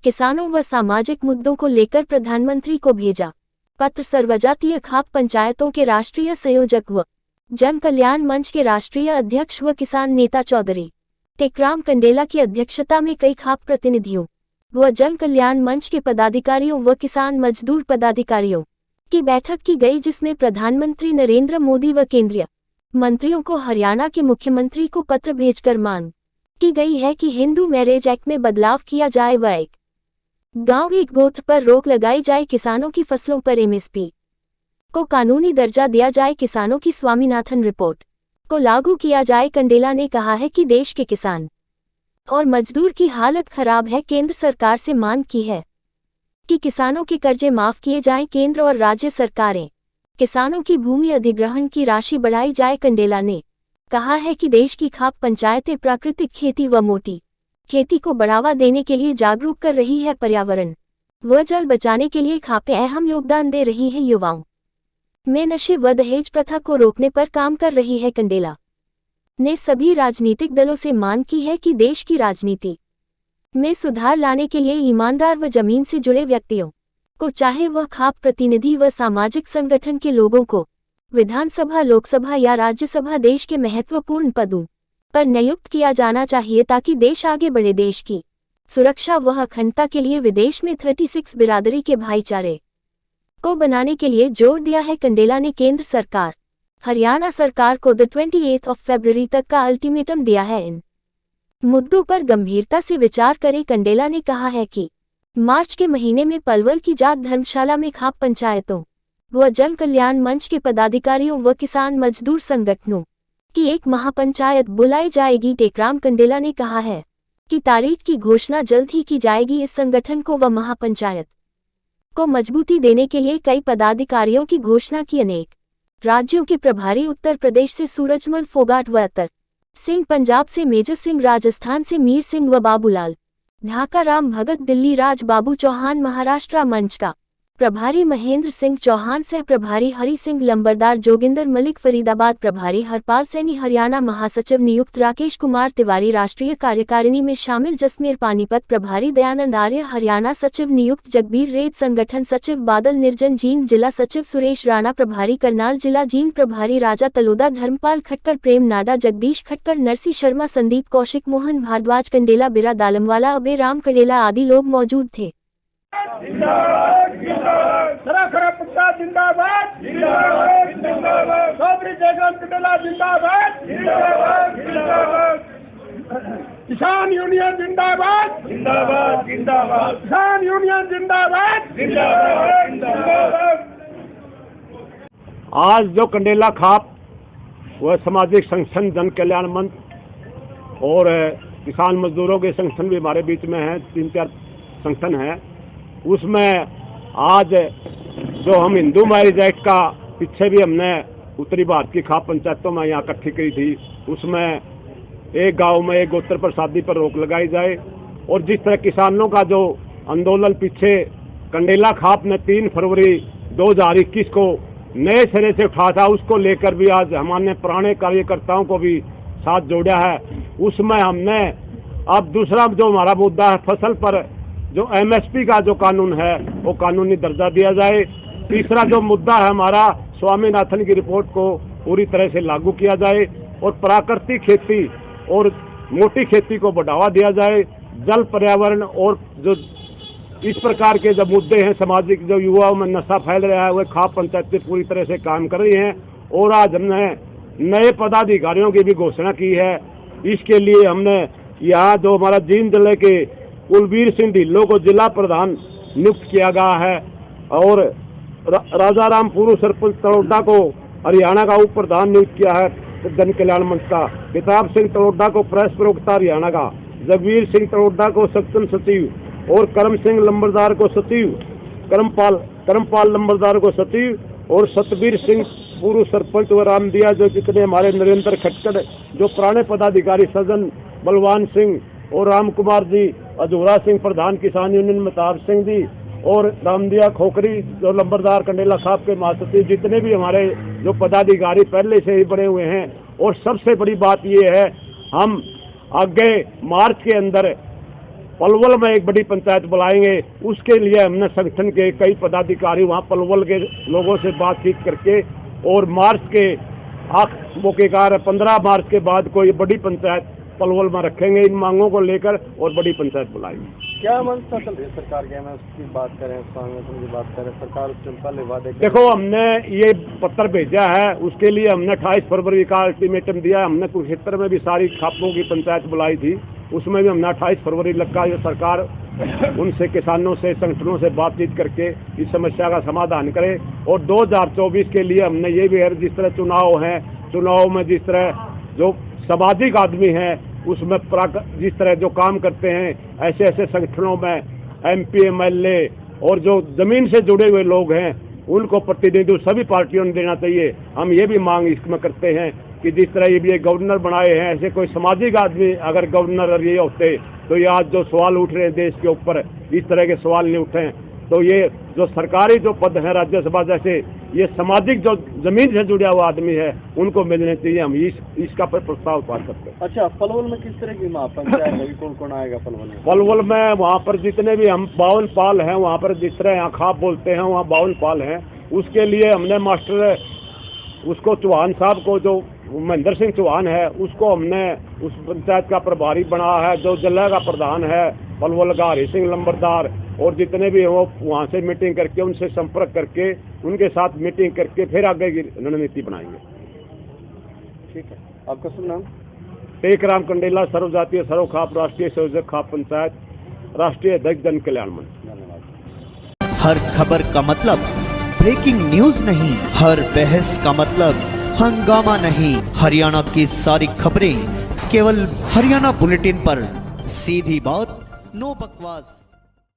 किसानों व सामाजिक मुद्दों को लेकर प्रधानमंत्री को भेजा पत्र। सर्वजातीय खाप पंचायतों के राष्ट्रीय संयोजक व जन कल्याण मंच के राष्ट्रीय अध्यक्ष व किसान नेता चौधरी टेकराम कंडेला की अध्यक्षता में कई खाप प्रतिनिधियों व जन कल्याण मंच के पदाधिकारियों व किसान मजदूर पदाधिकारियों की बैठक की गई, जिसमें प्रधानमंत्री नरेंद्र मोदी व केंद्रीय मंत्रियों को हरियाणा के मुख्यमंत्री को पत्र भेजकर मांग की गई है कि हिंदू मैरिज एक्ट में बदलाव किया जाए व एक गांव एक गोत्र पर रोक लगाई जाए, किसानों की फसलों पर एमएसपी को कानूनी दर्जा दिया जाए, किसानों की स्वामीनाथन रिपोर्ट को लागू किया जाए। कंडेला ने कहा है कि देश के किसान और मजदूर की हालत खराब है। केंद्र सरकार से मांग की है कि किसानों के कर्जे माफ किए जाएं। केंद्र और राज्य सरकारें किसानों की भूमि अधिग्रहण की राशि बढ़ाई जाए। कंडेला ने कहा है कि देश की खाप पंचायतें प्राकृतिक खेती व मोटी खेती को बढ़ावा देने के लिए जागरूक कर रही है। पर्यावरण व जल बचाने के लिए खापें अहम योगदान दे रही हैं। युवाओं में नशे व दहेज प्रथा को रोकने पर काम कर रही है। कंडेला ने सभी राजनीतिक दलों से मांग की है कि देश की राजनीति में सुधार लाने के लिए ईमानदार व जमीन से जुड़े व्यक्तियों को, चाहे वह खाप प्रतिनिधि व सामाजिक संगठन के लोगों को, विधानसभा, लोकसभा या राज्यसभा, देश के महत्वपूर्ण पदों पर नियुक्त किया जाना चाहिए ताकि देश आगे बढ़े। देश की सुरक्षा व अखंडता के लिए विदेश में 36 बिरादरी के भाईचारे को बनाने के लिए जोर दिया है। कंडेला ने केंद्र सरकार, हरियाणा सरकार को 28 फरवरी तक का अल्टीमेटम दिया है। इन मुद्दों पर गंभीरता से विचार करें। कंडेला ने कहा है कि मार्च के महीने में पलवल की जाट धर्मशाला में खाप पंचायतों व जन कल्याण मंच के पदाधिकारियों व किसान मजदूर संगठनों की एक महापंचायत बुलाई जाएगी। टेकराम कंडेला ने कहा है कि तारीख की घोषणा जल्द ही की जाएगी। इस संगठन को व महापंचायत को मजबूती देने के लिए कई पदाधिकारियों की घोषणा की। अनेक राज्यों के प्रभारी, उत्तर प्रदेश से सूरजमल फोगाट व अतर सिंह, पंजाब से मेजर सिंह, राजस्थान से मीर सिंह व बाबूलाल, ढाका राम भगत, दिल्ली राज बाबू चौहान, महाराष्ट्र मंच का प्रभारी महेंद्र सिंह चौहान, सह प्रभारी हरि सिंह लंबरदार, जोगिंदर मलिक, फरीदाबाद प्रभारी हरपाल सैनी, हरियाणा महासचिव नियुक्त राकेश कुमार तिवारी, राष्ट्रीय कार्यकारिणी में शामिल जसमेर पानीपत प्रभारी दयानंद आर्य, हरियाणा सचिव नियुक्त जगबीर रेड, संगठन सचिव बादल निर्जन, जींद जिला सचिव सुरेश राणा, प्रभारी करनाल जिला, जींद प्रभारी राजा तलोदा, धर्मपाल खट्टर, प्रेम नाडा, जगदीश खट्टर, नरसी शर्मा, संदीप कौशिक, मोहन भारद्वाज, कंडेला, बिरा दालमवाला, अबे राम कंडेला आदि लोग मौजूद थे। किसान यूनियन जिंदाबाद, जिंदाबाद, जिंदाबाद, किसान यूनियन जिंदाबाद, जिंदाबाद, जिंदाबाद। आज जो कंडेला खाप व सामाजिक संगठन, जन कल्याण मंच और किसान मजदूरों के संगठन भी हमारे बीच में हैं, 3-4 संगठन हैं। उसमें आज जो हम हिंदू मैरिज एक्ट का पीछे भी हमने उत्तरी भारत की खाप पंचायतों में यहाँ इकट्ठी की थी, उसमें एक गांव में एक गोत्र पर शादी पर रोक लगाई जाए। और जिस तरह किसानों का जो आंदोलन पीछे कंडेला खाप ने 3 फरवरी 2021 को नए सिरे से उठा था, उसको लेकर भी आज हमारे पुराने कार्यकर्ताओं को भी साथ जोड़ा है। उसमें हमने अब दूसरा जो हमारा मुद्दा है, फसल पर जो एमएसपी का जो कानून है वो कानूनी दर्जा दिया जाए। तीसरा जो मुद्दा है हमारा, स्वामीनाथन की रिपोर्ट को पूरी तरह से लागू किया जाए और प्राकृतिक खेती और मोटी खेती को बढ़ावा दिया जाए। जल, पर्यावरण और जो इस प्रकार के जो मुद्दे हैं सामाजिक, जो युवाओं में नशा फैल रहा है, वह खाप पंचायतें पूरी तरह से काम कर रही हैं। और आज हमने नए पदाधिकारियों की भी घोषणा की है। इसके लिए हमने यहाँ जो हमारा जींद जिले के कुलबीर सिंह ढिल्लो को जिला प्रधान नियुक्त किया गया है और राजाराम पूर्व सरपंच तलोड़ा को हरियाणा का उप प्रधान नियुक्त किया है जन कल्याण मंच का। प्रताप सिंह तलोड़ा को प्रेस प्रवक्ता हरियाणा का, जगबीर सिंह तलोड़ा को सक्षम सचिव और करम सिंह लंबरदार को सचिव, करमपाल लंबरदार को सचिव और सतबीर सिंह पूर्व सरपंच व रामदिया, जो जितने हमारे नरेंद्र खटकर, जो पुराने पदाधिकारी सजन बलवान सिंह और राम कुमार जी, अजूरा सिंह प्रधान किसान यूनियन महताब सिंह जी और रामदिया खोखरी जो लंबरदार कंडेला खाप के महासचिव, जितने भी हमारे जो पदाधिकारी पहले से ही बने हुए हैं। और सबसे बड़ी बात ये है, हम आगे मार्च के अंदर पलवल में एक बड़ी पंचायत बुलाएंगे। उसके लिए हमने संगठन के कई पदाधिकारी वहाँ पलवल के लोगों से बातचीत करके और मार्च के मौके कार 15 मार्च के बाद कोई बड़ी पंचायत पलवल में रखेंगे इन मांगों को लेकर और बड़ी पंचायत बुलाएंगे। क्या मंशा चल रही है सरकार के? मैं उसकी बात करें, संगठन की बात करें, सरकार उसके पहले वादे देखो, हमने ये पत्र भेजा है, उसके लिए हमने 28 फरवरी का अल्टीमेटम दिया है। हमने कुरुक्षेत्र में भी सारी खापों की पंचायत बुलाई थी, उसमें भी हमने 28 फरवरी लगा ये सरकार उनसे, किसानों से, संगठनों से बातचीत करके इस समस्या का समाधान करे। और 2024 के लिए हमने ये भी है, जिस तरह चुनाव हैं, चुनाव में जिस तरह जो सामाजिक आदमी हैं उसमें जिस तरह जो काम करते हैं, ऐसे ऐसे संगठनों में MP MLA और जो जमीन से जुड़े हुए लोग हैं उनको प्रतिनिधित्व सभी पार्टियों ने देना चाहिए। हम ये भी मांग इसमें करते हैं कि जिस तरह ये भी गवर्नर बनाए हैं, ऐसे कोई सामाजिक आदमी अगर गवर्नर ये होते तो ये आज जो सवाल उठ रहे हैं देश के ऊपर, इस तरह के सवाल नहीं उठे। तो ये जो सरकारी जो पद है राज्यसभा जैसे, ये सामाजिक जो जमीन से जुड़ा हुआ आदमी है उनको मिलने चाहिए। हम इसका पर प्रस्ताव पास करते हैं। अच्छा, पलवल में किस तरह की पंचायत है? कौन कौन आएगा पलवल में? पलवल में वहाँ पर जितने भी हम 52 पाल हैं, वहाँ पर जिस तरह यहाँ खाप बोलते हैं वहाँ 52 पाल हैं। उसके लिए हमने मास्टर उसको चौहान साहब को, जो महेंद्र सिंह चौहान है, उसको हमने उस पंचायत का प्रभारी बना है। जो जिला का प्रधान है पलवल का हरि सिंह लंबरदार, और जितने भी हो वहाँ से मीटिंग करके उनसे संपर्क करके उनके साथ मीटिंग करके फिर आगे की रणनीति बनाएंगे। ठीक है, आपका शुभ नाम? टेकराम कंडेला, सर्वजातीय सर्व खाप राष्ट्रीय संयोजक खाप पंचायत, राष्ट्रीय अध्यक्ष जन कल्याण मंच। धन्यवाद। हर खबर का मतलब ब्रेकिंग न्यूज नहीं, हर बहस का मतलब हंगामा नहीं। हरियाणा की सारी खबरें केवल हरियाणा बुलेटिन पर, सीधी बात, नो बकवास।